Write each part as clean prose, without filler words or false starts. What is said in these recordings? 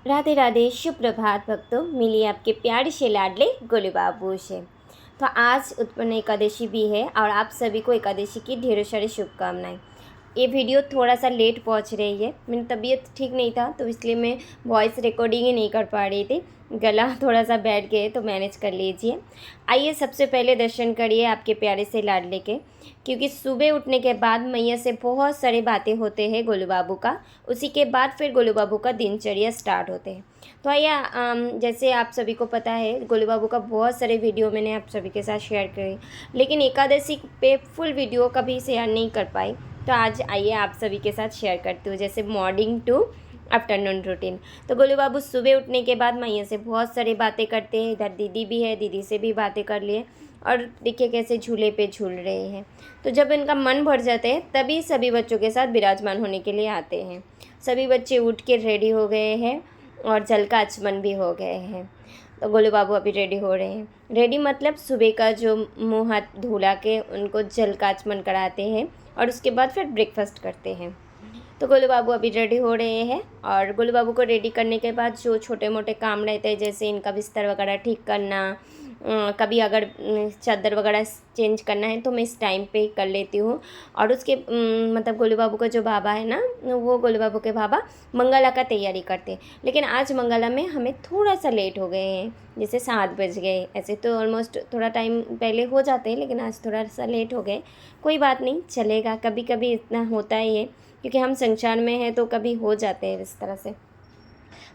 राधे राधे, शुभ प्रभात भक्तों। मिली आपके प्यारे से लाडले गोलू बाबू से। तो आज उत्पन्न एकादशी भी है और आप सभी को एकादशी की ढेरों सारी शुभकामनाएं। ये वीडियो थोड़ा सा लेट पहुंच रही है, मेरी तबीयत ठीक नहीं था तो इसलिए मैं वॉइस रिकॉर्डिंग ही नहीं कर पा रही थी। गला थोड़ा सा बैठ गए तो मैनेज कर लीजिए। आइए सबसे पहले दर्शन करिए आपके प्यारे से लाडले के, क्योंकि सुबह उठने के बाद मैया से बहुत सारी बातें होते हैं गोलू बाबू का। उसी के बाद फिर गोलू बाबू का दिनचर्या स्टार्ट होते हैं। तो आइए, जैसे आप सभी को पता है गोलू बाबू का बहुत सारे वीडियो मैंने आप सभी के साथ शेयर करे, लेकिन एकादशी पे फुल वीडियो कभी शेयर नहीं कर पाई। तो आज आइए आप सभी के साथ शेयर करती हूँ, जैसे मॉर्निंग टू आफ्टरनून रूटीन। तो गोलू बाबू सुबह उठने के बाद मैया से बहुत सारी बातें करते हैं। इधर दीदी भी है, दीदी से भी बातें कर लिए और देखिए कैसे झूले पे झूल रहे हैं। तो जब इनका मन भर जाता है तभी सभी बच्चों के साथ विराजमान होने के लिए आते हैं। सभी बच्चे उठ के रेडी हो गए हैं और जल का आचमन भी हो गए हैं। तो गोलू बाबू अभी रेडी हो रहे हैं। रेडी मतलब सुबह का जो मुँह हाथ धुला के उनको जल का आचमन कराते हैं और उसके बाद फिर ब्रेकफास्ट करते हैं। तो गोलू बाबू अभी रेडी हो रहे हैं और गोलू बाबू को रेडी करने के बाद जो छोटे मोटे काम रहते हैं, जैसे इनका बिस्तर वगैरह ठीक करना, कभी अगर चादर वगैरह चेंज करना है तो मैं इस टाइम पे कर लेती हूँ। और उसके मतलब गोलू बाबू का जो बाबा है ना, वो गोलू बाबू के बाबा मंगला का तैयारी करते हैं। लेकिन आज मंगला में हमें थोड़ा सा लेट हो गए हैं, जैसे 7 बज गए। ऐसे तो ऑलमोस्ट थोड़ा टाइम पहले हो जाते हैं, लेकिन आज थोड़ा सा लेट हो गए। कोई बात नहीं, चलेगा, कभी कभी इतना होता ही है, क्योंकि हम संसार में हैं तो कभी हो जाते हैं इस तरह से।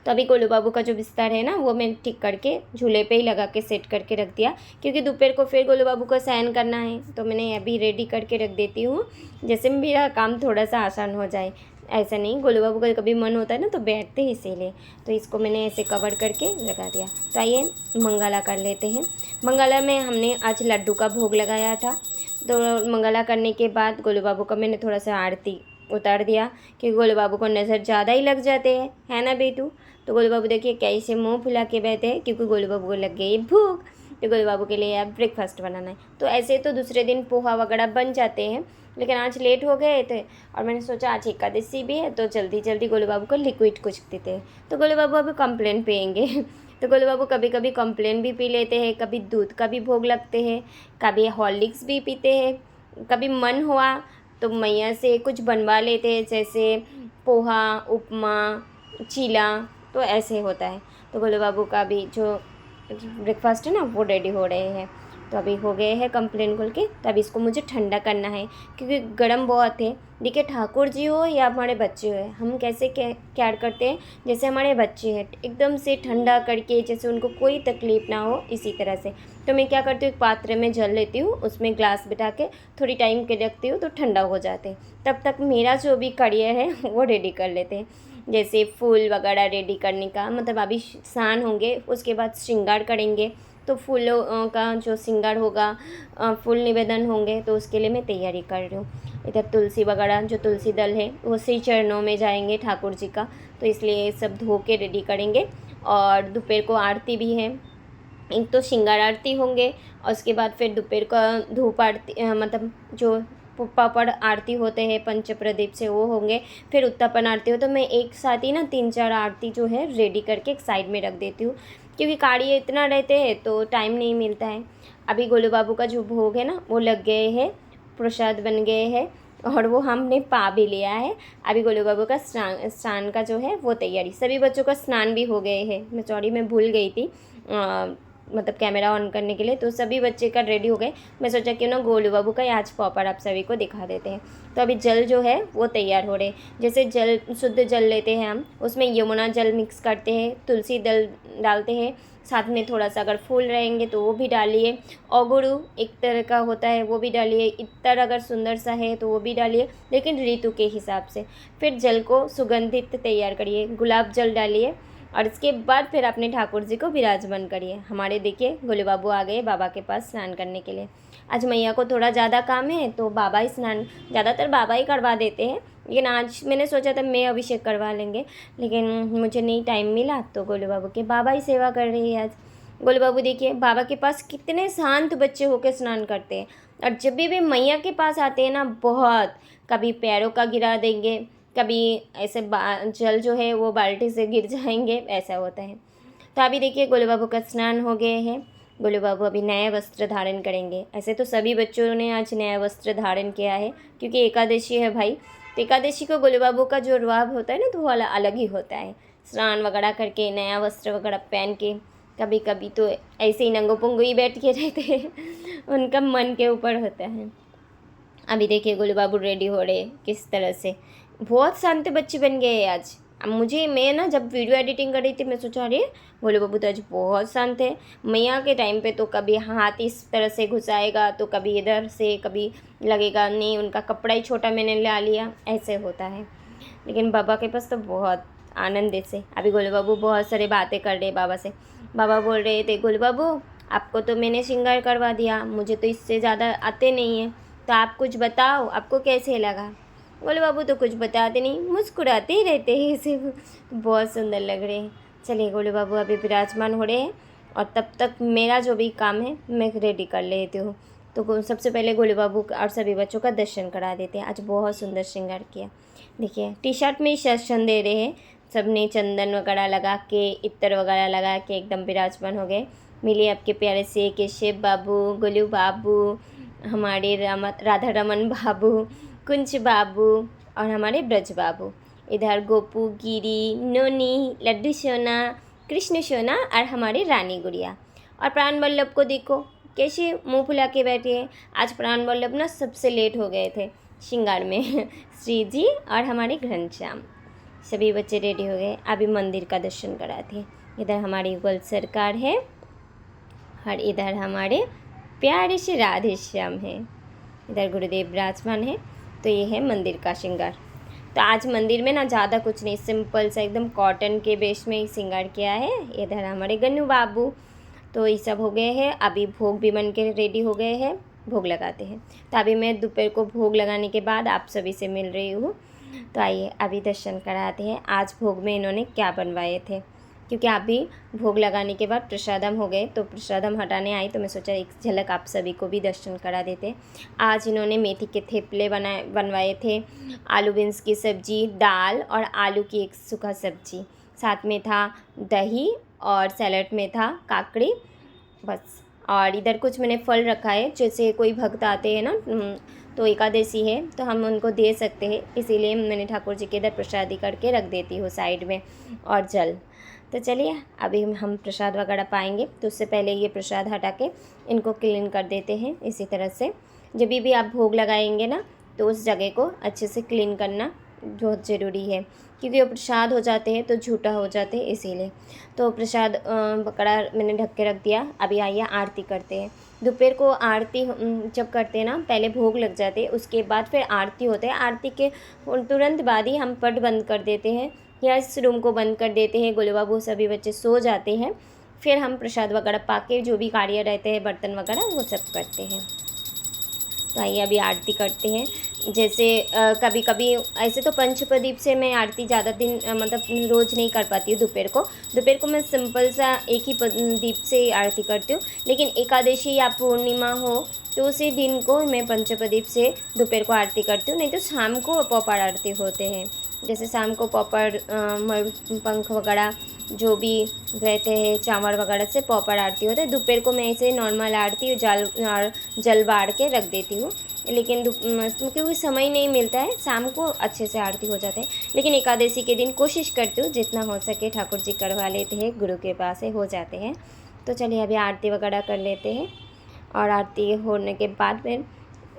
तो अभी गोलू बाबू का जो बिस्तर है ना, वो मैं ठीक करके झूले पे ही लगा के सेट करके रख दिया, क्योंकि दोपहर को फिर गोलू बाबू को शयन करना है। तो मैंने अभी रेडी करके रख देती हूँ, जैसे मेरा काम थोड़ा सा आसान हो जाए। ऐसा नहीं, गोलू बाबू का कभी मन होता है ना तो बैठते ही इसीलिए। तो इसको मैंने ऐसे कवर करके लगा दिया। तो आइए मंगला कर लेते हैं। मंगला में हमने आज लड्डू का भोग लगाया था। तो मंगला करने के बाद गोलू बाबू का मैंने थोड़ा सा आरती उतार दिया, क्योंकि गोलू बाबू को नज़र ज़्यादा ही लग जाते हैं, है ना बेटू। तो गोलू बाबू देखिए कैसे मुंह फुला के बैठे हैं, क्योंकि गोलू बाबू को लग गई भूख। तो गोलू बाबू के लिए अब ब्रेकफास्ट बनाना है। तो ऐसे तो दूसरे दिन पोहा वगैरह बन जाते हैं, लेकिन आज लेट हो गए थे और मैंने सोचा आज एकादशी भी है तो जल्दी जल्दी गोलू बाबू को लिक्विड कुछ देते हैं। तो गोलू बाबू अभी कंप्लेन पियेंगे। तो गोलू बाबू कभी कभी कंप्लेन भी पी लेते हैं, कभी दूध का भी भोग लगते हैं, कभी हॉर्लिक्स भी पीते हैं, कभी मन हुआ तो मैया से कुछ बनवा लेते हैं, जैसे पोहा, उपमा, चीला। तो ऐसे होता है। तो गोलू बाबू का भी जो ब्रेकफास्ट है ना, वो रेडी हो रहे हैं। तो अभी हो गए हैं कंप्लेन खोल के। तो अभी इसको मुझे ठंडा करना है, क्योंकि गर्म बहुत है। देखिए ठाकुर जी हो या हमारे बच्चे हो, हम कैसे केयर करते हैं, जैसे हमारे बच्चे हैं, एकदम से ठंडा करके, जैसे उनको कोई तकलीफ़ ना हो, इसी तरह से। तो मैं क्या करती हूँ, एक पात्र में जल लेती हूँ, उसमें ग्लास बिठा के थोड़ी टाइम के रखती हूँ तो ठंडा हो जाते हैं। तब तक मेरा जो भी करियर है वो रेडी कर लेते हैं, जैसे फूल वगैरह रेडी करने का, मतलब अभी स्नान होंगे उसके बाद श्रृंगार करेंगे। तो फूलों का जो श्रृंगार होगा, फूल निवेदन होंगे, तो उसके लिए मैं तैयारी कर रही हूँ। इधर तुलसी वगैरह, जो तुलसी दल है वो श्री चरणों में जाएंगे ठाकुर जी का, तो इसलिए सब धो के रेडी करेंगे। और दोपहर को आरती भी है, एक तो श्रृंगार आरती होंगे और उसके बाद फिर दोपहर का धूप आरती, मतलब जो पापड़ आरती होते हैं पंच प्रदीप से, वो होंगे। फिर उत्तापन आरती हो। तो मैं एक साथ ही ना 3-4 आरती जो है रेडी करके एक साइड में रख देती हूँ, क्योंकि कार्य इतना रहते हैं तो टाइम नहीं मिलता है। अभी गोलू बाबू का जो भोग है ना, वो लग गए हैं, प्रसाद बन गए हैं और वो हमने पा भी लिया है। अभी गोलू बाबू का स्नान का जो है वो तैयारी, सभी बच्चों का स्नान भी हो गए हैं। मैं सॉरी, मैं भूल गई थी मतलब कैमरा ऑन करने के लिए। तो सभी बच्चे का रेडी हो गए। मैं सोचा क्यों ना गोलू बाबू का आज पॉपर आप सभी को दिखा देते हैं। तो अभी जल जो है वो तैयार हो रहे हैं। जैसे जल, शुद्ध जल लेते हैं हम, उसमें यमुना जल मिक्स करते हैं, तुलसी दल डालते हैं, साथ में थोड़ा सा अगर फूल रहेंगे तो वो भी डालिए, औगुरु एक तरह का होता है वो भी डालिए, इत्तर अगर सुंदर सा है तो वो भी डालिए, लेकिन ऋतु के हिसाब से। फिर जल को सुगंधित तैयार करिए, गुलाब जल डालिए और इसके बाद फिर अपने ठाकुर जी को विराजमान करिए। हमारे देखिए गोलू बाबू आ गए बाबा के पास स्नान करने के लिए। आज मैया को थोड़ा ज़्यादा काम है तो बाबा ही स्नान, ज़्यादातर बाबा ही करवा देते हैं, लेकिन आज मैंने सोचा था मैं अभिषेक करवा लेंगे, लेकिन मुझे नहीं टाइम मिला तो गोलू बाबू के बाबा ही सेवा कर रही है आज। गोलू बाबू देखिए बाबा के पास कितने शांत बच्चे होकर स्नान करते हैं, और जब भी मैया के पास आते हैं ना, बहुत कभी पैरों का गिरा देंगे, कभी ऐसे जल जो है वो बाल्टी से गिर जाएंगे, ऐसा होता है। तो अभी देखिए गोलू बाबू का स्नान हो गए हैं। गोलू बाबू अभी नया वस्त्र धारण करेंगे। ऐसे तो सभी बच्चों ने आज नया वस्त्र धारण किया है क्योंकि एकादशी है भाई। तो एकादशी को गोलू बाबू का जो रुआब होता है ना, तो वो अलग ही होता है। स्नान वगैरह करके नया वस्त्र वगैरह पहन के, कभी कभी तो ऐसे ही नंगो पुंगो ही बैठ के रहते हैं उनका मन के ऊपर होता है। अभी देखिए गोलू बाबू रेडी हो रहे किस तरह से। बहुत शांत बच्चे बन गए हैं आज। अब मैं ना जब वीडियो एडिटिंग कर रही थी, मैं सोचा अरे गोलू बाबू तो आज बहुत शांत है। मैया के टाइम पे तो कभी हाथ इस तरह से घुसाएगा, तो कभी इधर से, कभी लगेगा नहीं उनका कपड़ा ही छोटा मैंने ला लिया, ऐसे होता है। लेकिन बाबा के पास तो बहुत आनंद से अभी गोलू बाबू बहुत सारी बातें कर रहे बाबा से। बाबा बोल रहे थे गोलू बाबू आपको तो मैंने श्रृंगार करवा दिया, मुझे तो इससे ज़्यादा आते नहीं हैं, तो आप कुछ बताओ आपको कैसे लगा। गोलू बाबू तो कुछ बताते नहीं, मुस्कुराते ही रहते हैं सिर्फ। बहुत सुंदर लग रहे हैं। चलिए गोलू बाबू अभी विराजमान हो रहे हैं और तब तक मेरा जो भी काम है मैं रेडी कर लेती हूँ। तो सबसे पहले गोलू बाबू और सभी बच्चों का दर्शन करा देते हैं। आज बहुत सुंदर श्रृंगार किया। देखिए टी शर्ट में ही दर्शन दे रहे हैं। सब ने चंदन वगैरह लगा के, इत्र वगैरह लगा के एकदम विराजमान हो गए। मिलिए आपके प्यारे से केशव बाबू, गोलू बाबू, हमारे राधा रमन बाबू, कुंज बाबू और हमारे ब्रज बाबू। इधर गोपू, गिरी, नोनी, लड्डू सोना, कृष्ण सोना और हमारे रानी गुड़िया। और प्राण वल्लभ को देखो कैसे मुंह फुला के बैठे हैं। आज प्राण वल्लभ ना सबसे लेट हो गए थे श्रृंगार में श्री जी और हमारे घनश्याम। सभी बच्चे रेडी हो गए। अभी मंदिर का दर्शन कराते हैं। इधर हमारी युगल सरकार है और इधर हमारे प्यारे से राधे श्याम है। इधर गुरुदेव विराजमान है। तो ये है मंदिर का श्रृंगार। तो आज मंदिर में ना ज़्यादा कुछ नहीं, सिंपल सा एकदम कॉटन के बेस में ही श्रृंगार किया है। इधर हमारे गन्नू बाबू। तो ये सब हो गए हैं। अभी भोग भी बन के रेडी हो गए हैं, भोग लगाते हैं। तो अभी मैं दोपहर को भोग लगाने के बाद आप सभी से मिल रही हूँ। तो आइए अभी दर्शन कराते हैं आज भोग में इन्होंने क्या बनवाए थे, क्योंकि अभी भोग लगाने के बाद प्रसादम हो गए। तो प्रसादम हटाने आई तो मैं सोचा एक झलक आप सभी को भी दर्शन करा देते। आज इन्होंने मेथी के थेपले बनवाए थे, आलू बीन्स की सब्जी, दाल और आलू की एक सूखा सब्जी, साथ में था दही और सैलड में था काकड़ी, बस। और इधर कुछ मैंने फल रखा है, जैसे कोई भक्त आते हैं ना, तो एकादशी है तो हम उनको दे सकते हैं, इसीलिए मैंने ठाकुर जी के इधर प्रसादी करके रख देती हूँ साइड में, और जल। तो चलिए अभी हम प्रसाद वगैरह पाएंगे, तो उससे पहले ये प्रसाद हटा के इनको क्लीन कर देते हैं। इसी तरह से जब भी आप भोग लगाएंगे ना, तो उस जगह को अच्छे से क्लीन करना बहुत ज़रूरी है, क्योंकि वो प्रसाद हो जाते हैं तो झूठा हो जाते हैं, इसीलिए। तो प्रसाद पकड़ा मैंने ढक के रख दिया। अभी आइए आरती करते हैं। दोपहर को आरती जब करते हैं ना, पहले भोग लग जाते हैं, उसके बाद फिर आरती होते हैं। आरती के तुरंत बाद ही हम पट बंद कर देते हैं या इस रूम को बंद कर देते हैं। गोलू बाबू सभी बच्चे सो जाते हैं। फिर हम प्रसाद वगैरह पाके जो भी कार्य रहते हैं, बर्तन वगैरह, वो सब करते हैं। तो आइए अभी आरती करते हैं। जैसे कभी कभी ऐसे तो पंचप्रदीप से मैं आरती ज़्यादा दिन मतलब रोज़ नहीं कर पाती हूँ। दोपहर को मैं सिंपल सा एक ही दीप से आरती करती हूँ, लेकिन एकादशी या पूर्णिमा हो तो उसी दिन को मैं पंचप्रदीप से दोपहर को आरती करती हूँ। नहीं तो शाम को पौपड़ आरती होते हैं, जैसे शाम को पौपड़ पंख वगैरह जो भी रहते हैं, चावल वगैरह से पौपड़ आरती होता है। दोपहर को मैं ऐसे नॉर्मल आरती जल बाढ़ के रख देती हूँ, लेकिन क्योंकि समय नहीं मिलता है, शाम को अच्छे से आरती हो जाते हैं। लेकिन एकादशी के दिन कोशिश करती हूँ जितना हो सके ठाकुर जी करवा लेते हैं, गुरु के पास से हो जाते हैं। तो चलिए अभी आरती वगैरह कर लेते हैं, और आरती होने के बाद फिर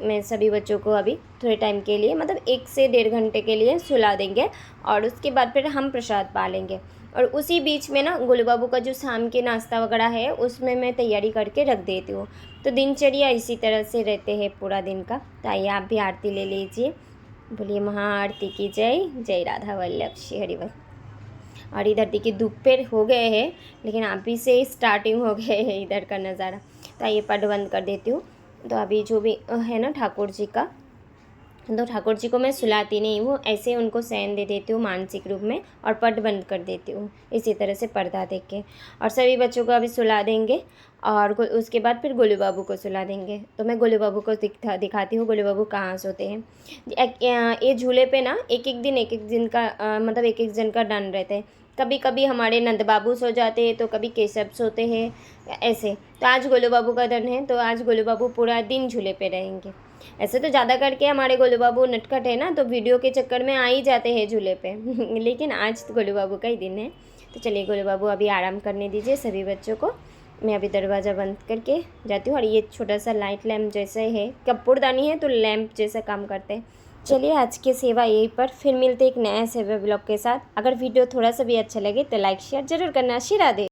मैं सभी बच्चों को अभी थोड़े टाइम के लिए, मतलब 1 से 1.5 घंटे के लिए सुला देंगे, और उसके बाद फिर हम प्रसाद पा लेंगे। और उसी बीच में ना गोलू बाबू का जो शाम के नाश्ता वगैरह है, उसमें मैं तैयारी करके रख देती हूँ। तो दिनचर्या इसी तरह से रहते हैं पूरा दिन का। तो आइए आप भी आरती ले लीजिए। बोलिए महाआरती की जय, जय राधा वल्लभ श्री हरिवल। और इधर देखिए दोपहर हो गए हैं, लेकिन अभी से स्टार्टिंग हो गए हैं इधर का नज़ारा। तो आइए पट बंद कर देती हूँ। तो अभी जो भी है ना ठाकुर जी का तो ठाकुर जी को मैं सुलाती नहीं हूँ, ऐसे उनको शयन दे देती हूँ मानसिक रूप में और पट बंद कर देती हूँ इसी तरह से पर्दा देख के। और सभी बच्चों को अभी सुला देंगे और उसके बाद फिर गोलू बाबू को सुला देंगे। तो मैं गोलू बाबू को दिखाती हूँ गोलू बाबू कहाँ सोते हैं। ये झूले पे ना एक एक दिन का मतलब एक एक जन का डन रहता है। कभी कभी हमारे नंद बाबू सो जाते हैं तो कभी केशव सोते हैं ऐसे। तो आज गोलू बाबू का दिन है तो आज गोलू बाबू पूरा दिन झूले पे रहेंगे। ऐसे तो ज़्यादा करके हमारे गोलू बाबू नटखट है ना, तो वीडियो के चक्कर में आ ही जाते हैं झूले पे लेकिन आज तो गोलू बाबू का ही दिन है। तो चलिए गोलू बाबू अभी आराम करने दीजिए सभी बच्चों को। मैं अभी दरवाज़ा बंद करके जाती हूँ। और ये छोटा सा लाइट लैम्प जैसा है, कपूरदानी है तो लैम्प जैसा काम करते हैं। चलिए आज की सेवा यहीं पर, फिर मिलते एक नया सेवा ब्लॉग के साथ। अगर वीडियो थोड़ा सा भी अच्छा लगे तो लाइक शेयर ज़रूर करना। श्री राधे।